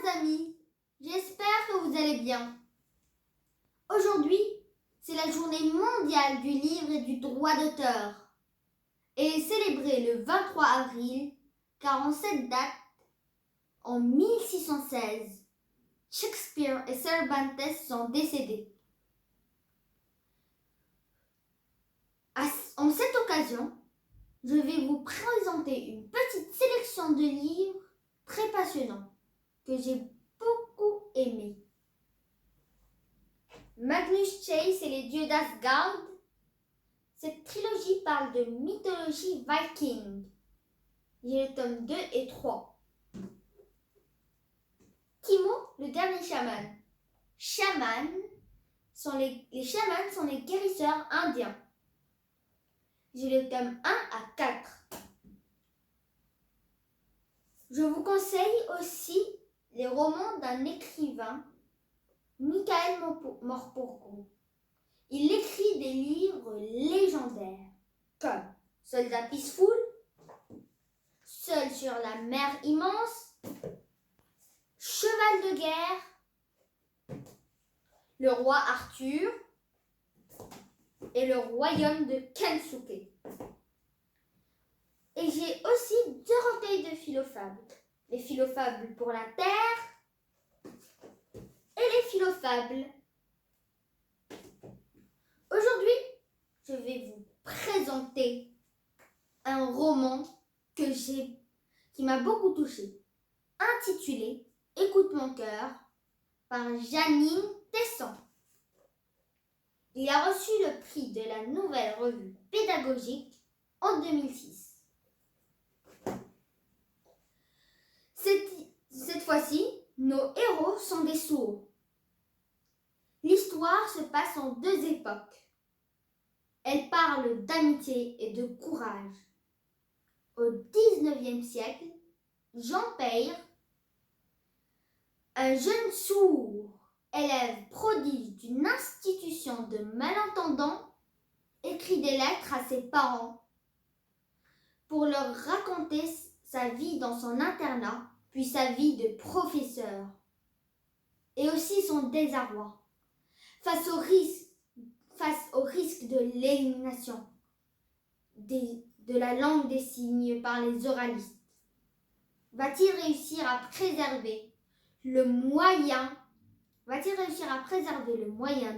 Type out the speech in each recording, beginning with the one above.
chers amis, j'espère que vous allez bien. Aujourd'hui, c'est la journée mondiale du livre et du droit d'auteur. Elle est célébrée le 23 avril, car en cette date, en 1616, Shakespeare et Cervantes sont décédés. En cette occasion, je vais vous présenter une petite sélection de livres très passionnants que j'ai beaucoup aimés. Magnus Chase et les dieux d'Asgard. Cette trilogie parle de mythologie viking. J'ai le tome 2 et 3. Timo, le dernier chaman. Les chamans sont les guérisseurs indiens. J'ai le tome 1 à 4. Je vous conseille aussi les romans d'un écrivain, Michael Morpurgo. Il écrit des livres légendaires comme Soldat Peaceful, Seul sur la mer immense, Cheval de guerre, Le roi Arthur et Le royaume de Kensuke. Et j'ai aussi 2 recueils de philofables. Les philofables pour la terre et les philofables. Aujourd'hui, je vais vous présenter un roman qui m'a beaucoup touchée, intitulé « Écoute mon cœur » par Janine Tesson. Il a reçu le prix de la Nouvelle Revue pédagogique en 2006. Cette fois-ci, nos héros sont des sourds. L'histoire se passe en 2 époques. Elle parle d'amitié et de courage. Au XIXe siècle, Jean Peyre, un jeune sourd, élève prodige d'une institution de malentendants, écrit des lettres à ses parents pour leur raconter sa vie dans son internat, puis sa vie de professeur, et aussi son désarroi face au risque de l'élimination de la langue des signes par les oralistes. Va-t-il réussir à préserver le moyen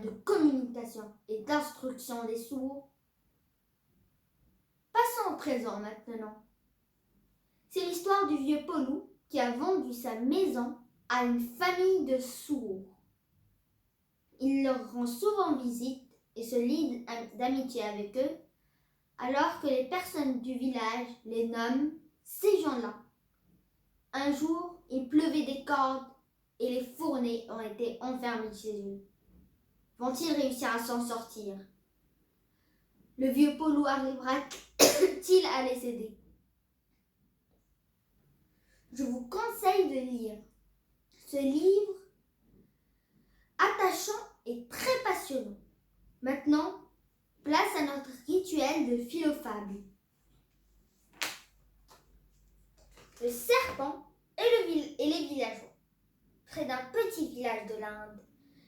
de communication et d'instruction des sourds? Passons au présent maintenant. C'est l'histoire du vieux Paulou qui a vendu sa maison à une famille de sourds. Il leur rend souvent visite et se lie d'amitié avec eux, alors que les personnes du village les nomment ces gens-là. Un jour, il pleuvait des cordes et les fournées ont été enfermées chez eux. Vont-ils réussir à s'en sortir? Le vieux Paulou arrivera-t-il à les aider? Je vous conseille de lire ce livre attachant et très passionnant. Maintenant, place à notre rituel de philofables. Le serpent et les villageois. Près d'un petit village de l'Inde,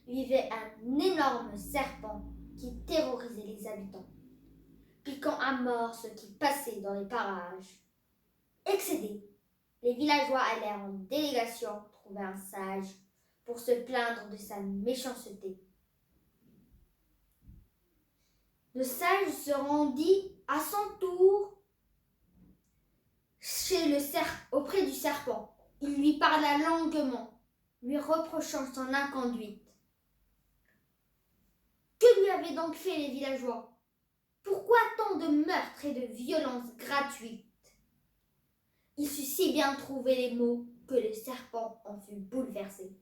vivait un énorme serpent qui terrorisait les habitants, piquant à mort ceux qui passaient dans les parages. Excédés, les villageois allèrent en délégation trouver un sage pour se plaindre de sa méchanceté. Le sage se rendit à son tour auprès du serpent. Il lui parla longuement, lui reprochant son inconduite. Que lui avaient donc fait les villageois? Pourquoi tant de meurtres et de violences gratuites? Il sut si bien trouver les mots que le serpent en fut bouleversé.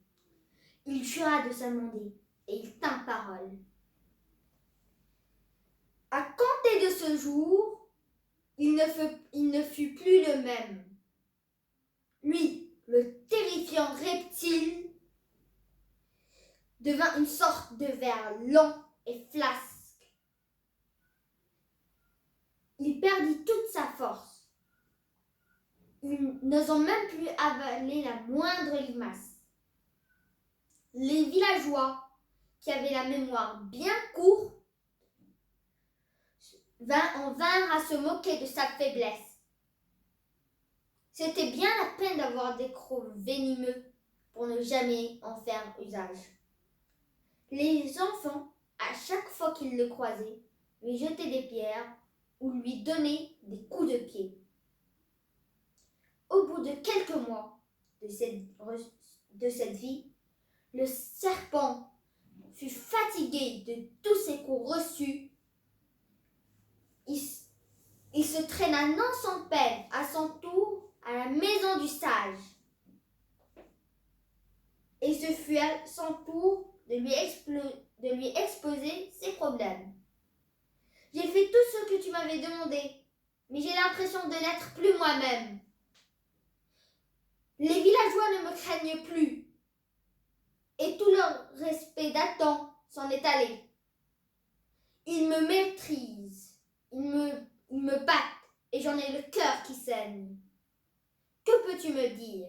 Il jura de s'amender et il tint parole. À compter de ce jour, il ne fut plus le même. Lui, le terrifiant reptile, devint une sorte de ver long et flasque. Il perdit toute sa force, n'osant même plus avaler la moindre limace. Les villageois, qui avaient la mémoire bien courte, en vinrent à se moquer de sa faiblesse. C'était bien la peine d'avoir des crocs venimeux pour ne jamais en faire usage. Les enfants, à chaque fois qu'ils le croisaient, lui jetaient des pierres ou lui donnaient des coups de pied. Au bout de quelques mois de cette vie, le serpent fut fatigué de tous ces coups reçus. Il se traîna non sans peine à son tour à la maison du sage. Et ce fut à son tour de lui exposer ses problèmes. J'ai fait tout ce que tu m'avais demandé, mais j'ai l'impression de n'être plus moi-même. Les villageois ne me craignent plus, et tout leur respect d'Adam s'en est allé. Ils me maîtrisent, ils me battent, et j'en ai le cœur qui saigne. Que peux-tu me dire?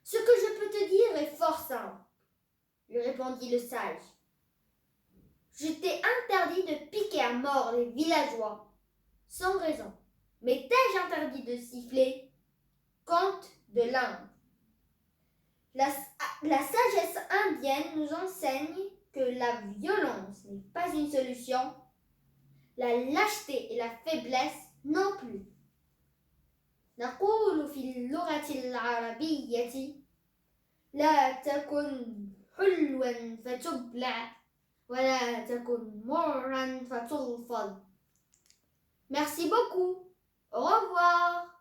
Ce que je peux te dire est fort simple, lui répondit le sage. Je t'ai interdit de piquer à mort les villageois, sans raison. Mais t'ai-je interdit de siffler? Conte de l'Inde. La sagesse indienne nous enseigne que la violence n'est pas une solution, la lâcheté et la faiblesse non plus. نقول في اللغة العربية لا تكن حلوا فتبلع ولا تكن مرا فتلفظ. Merci beaucoup. Au revoir.